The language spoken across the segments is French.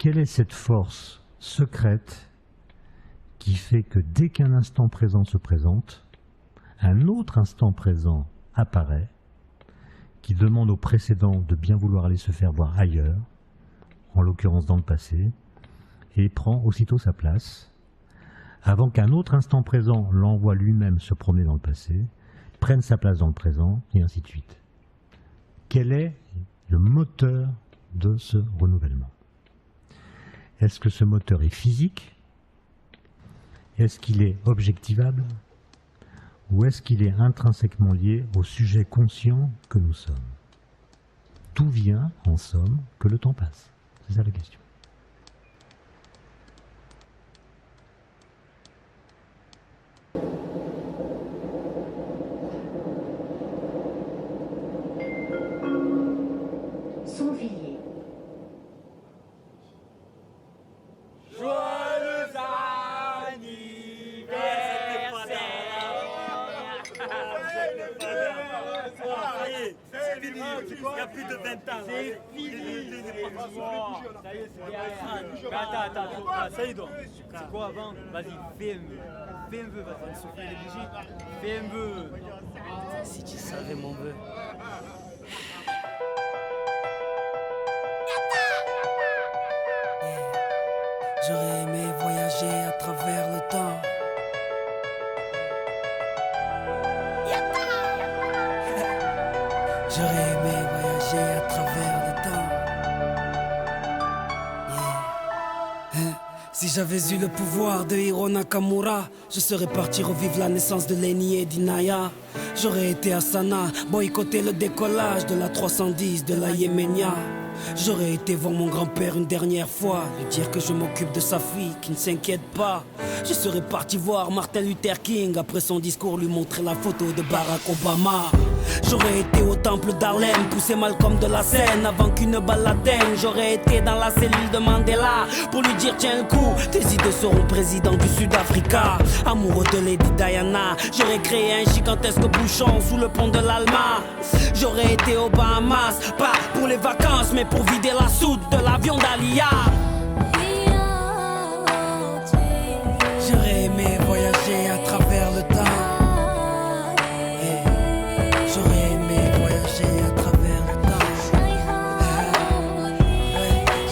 Quelle est cette force secrète qui fait que dès qu'un instant présent se présente, un autre instant présent apparaît, qui demande au précédent de bien vouloir aller se faire voir ailleurs, en l'occurrence dans le passé, et prend aussitôt sa place, avant qu'un autre instant présent l'envoie lui-même se promener dans le passé, prenne sa place dans le présent, et ainsi de suite. Quel est le moteur de ce renouvellement? Est-ce que ce moteur est physique? Est-ce qu'il est objectivable? Ou est-ce qu'il est intrinsèquement lié au sujet conscient que nous sommes? Tout vient, en somme, que le temps passe. C'est ça la question. Sonvilliers. Joyeux anniversaire! C'est fini, il y a plus de 20 ans. C'est fini. Ça y est, c'est bien. Attends, ça y est donc. C'est quoi avant? Vas-y, fais un vœu, vas-y, souffle les bougies. Fais un vœu. Si tu savais mon vœu. J'aurais aimé voyager à travers le temps. J'aurais aimé voyager à travers le temps. Si j'avais eu le pouvoir de Hiro Nakamura, je serais parti revivre la naissance de Lenny et d'Inaya. J'aurais été à Sanaa, boycotter le décollage de la 310 de la Yéménia. J'aurais été voir mon grand-père une dernière fois, lui dire que je m'occupe de sa fille, qui ne s'inquiète pas. Je serais parti voir Martin Luther King, après son discours lui montrer la photo de Barack Obama. J'aurais été au temple d'Harlem, pousser Malcolm de la scène avant qu'une balle l'atteigne. J'aurais été dans la cellule de Mandela pour lui dire tiens le coup, tes idées seront président du Sud-Africa. Amoureux de Lady Diana, j'aurais créé un gigantesque bouchon sous le pont de l'Alma. J'aurais été aux Bahamas, pas pour les vacances mais pour vider la soute de l'avion d'Alia. J'aurais aimé voyager à travers le temps. J'aurais aimé voyager à travers le temps.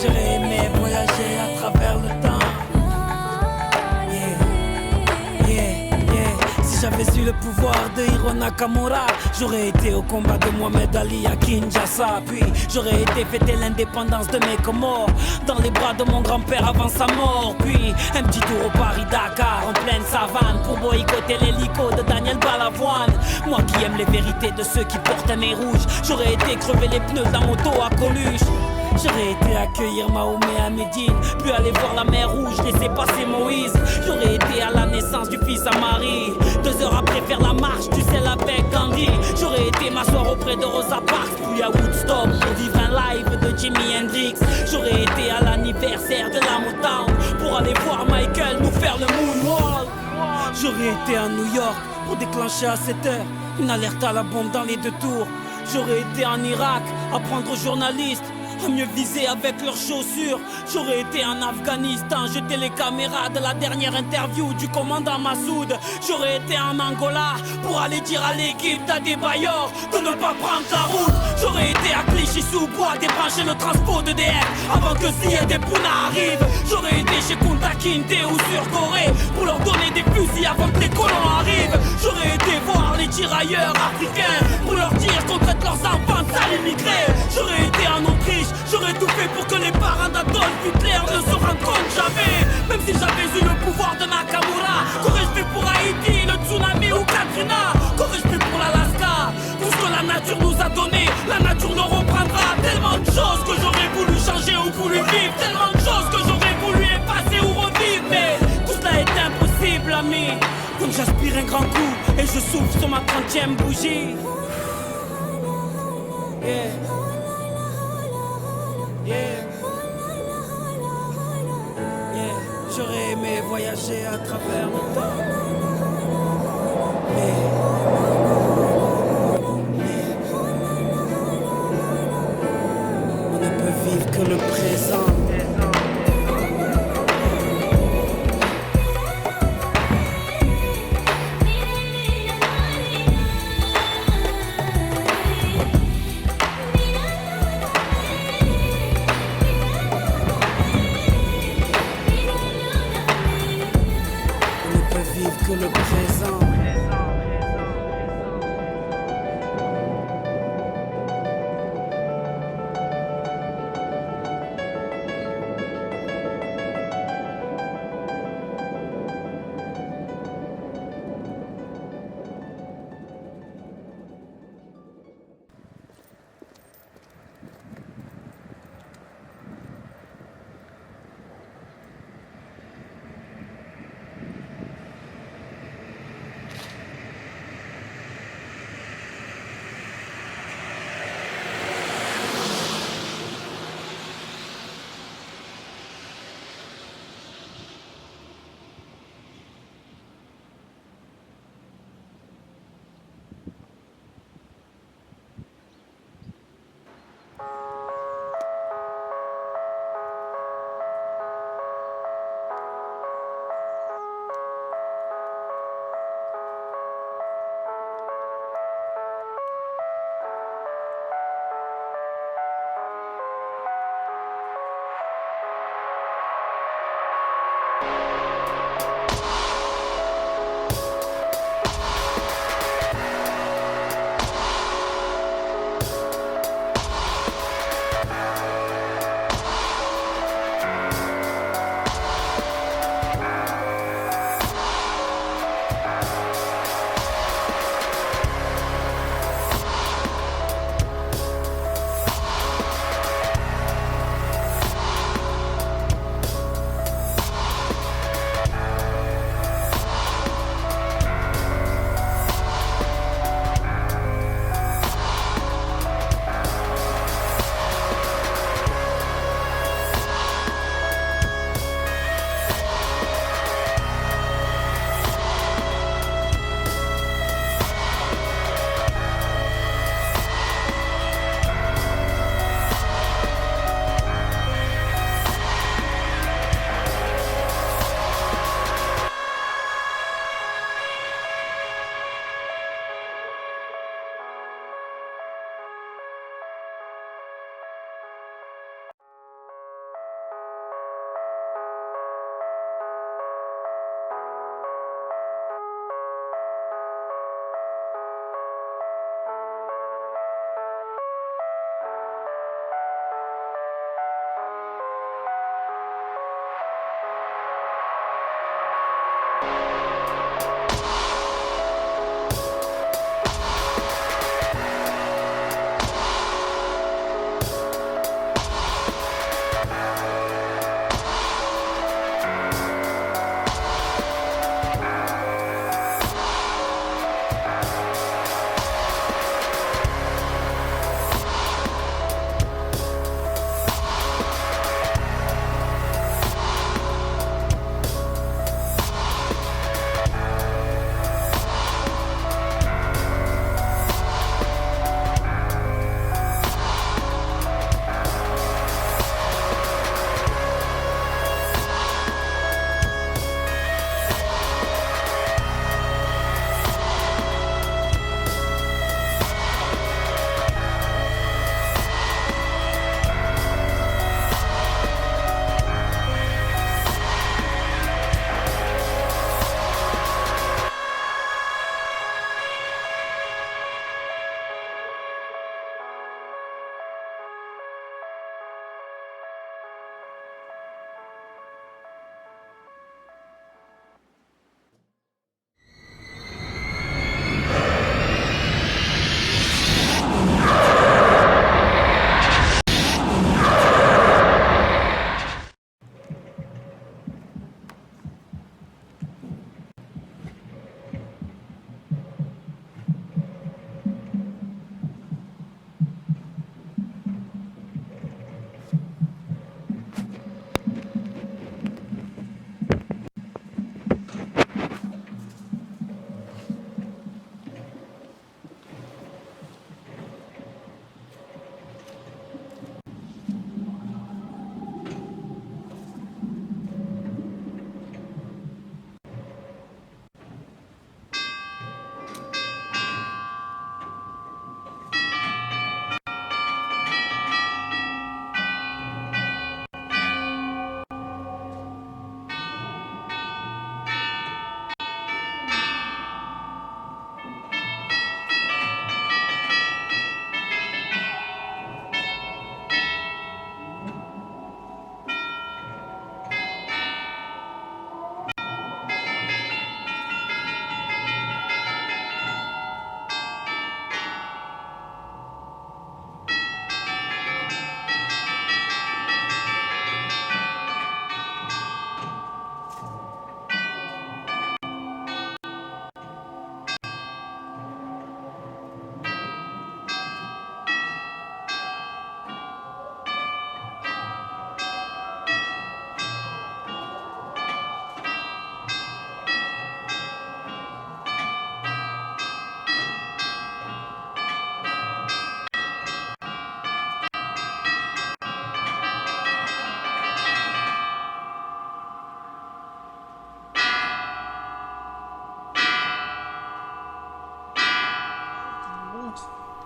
J'aurais aimé voyager à travers le temps. Si j'avais eu le pouvoir de Hiro Nakamura, j'aurais été au combat de Mohamed Ali à Kinshasa. Puis j'aurais été fêter l'indépendance de mes Comores dans les bras de mon grand-père avant sa mort. Puis un petit tour au Paris-Dakar en pleine savane pour boycotter l'hélico de Daniel Balavoine. Moi qui aime les vérités de ceux qui portent un nez rouge, j'aurais été crever les pneus d'un moto à Coluche. J'aurais été accueillir Mahomet à Médine, puis aller voir la mer Rouge, laisser passer Moïse. J'aurais été à la naissance du fils à Marie, 2 heures après faire la marche du sel avec Gandhi. J'aurais été m'asseoir auprès de Rosa Parks, puis à Woodstock pour vivre un live de Jimi Hendrix. J'aurais été à l'anniversaire de la Motown pour aller voir Michael nous faire le moonwalk. J'aurais été à New York pour déclencher à 7 heures une alerte à la bombe dans les 2 tours. J'aurais été en Irak, apprendre aux journalistes à mieux viser avec leurs chaussures. J'aurais été en Afghanistan, jeter les caméras de la dernière interview du commandant Massoud. J'aurais été en Angola pour aller dire à l'équipe d'Adebayor de ne pas prendre la route. J'aurais été à Clichy-sous-Bois, débrancher le transport d'EDF avant que Ziyad et Pouna arrivent. J'aurais été chez Kunta Kinte ou sur Corée pour leur donner des fusils avant que les colons arrivent. J'aurais été voir les tirailleurs africains pour leur dire qu'on traite leurs enfants de sales immigrés. J'aurais été en Autriche, j'aurais tout fait pour que les parents d'Adolf Hitler ne se rendent compte jamais. Même si j'avais eu le pouvoir de Nakamura, qu'aurais-je fait pour Haïti, le tsunami ou Katrina? Qu'aurais-je fait pour l'Alaska? Tout ce que la nature nous a donné, la nature nous reprendra. Tellement de choses que j'aurais voulu changer ou voulu vivre, tellement de choses que j'aurais voulu effacer ou revivre. Mais tout cela est impossible, ami. Donc j'aspire un grand coup et je souffle sur ma 30e bougie. Yeah. Yeah. Yeah. J'aurais aimé voyager à travers le temps. On ne peut vivre que le présent.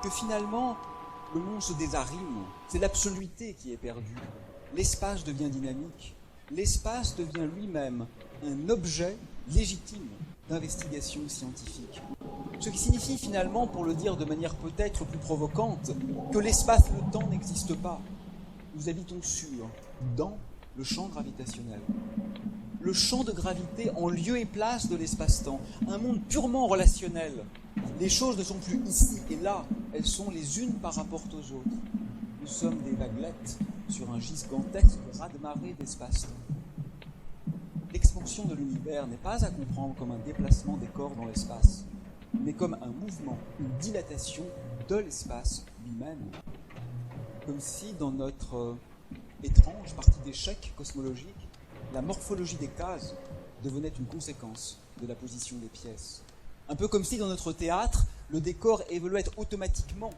que finalement, le monde se désarime, c'est l'absoluité qui est perdue. L'espace devient dynamique, l'espace devient lui-même un objet légitime d'investigation scientifique. Ce qui signifie finalement, pour le dire de manière peut-être plus provocante, que l'espace, le temps n'existe pas. Nous habitons sur, dans le champ gravitationnel. Le champ de gravité en lieu et place de l'espace-temps, un monde purement relationnel. Les choses ne sont plus ici et là, elles sont les unes par rapport aux autres. Nous sommes des vaguelettes sur un gigantesque raz-de-marée d'espace-temps. L'expansion de l'univers n'est pas à comprendre comme un déplacement des corps dans l'espace, mais comme un mouvement, une dilatation de l'espace lui-même. Comme si dans notre étrange partie d'échec cosmologique, la morphologie des cases devenait une conséquence de la position des pièces. Un peu comme si dans notre théâtre, le décor évoluait automatiquement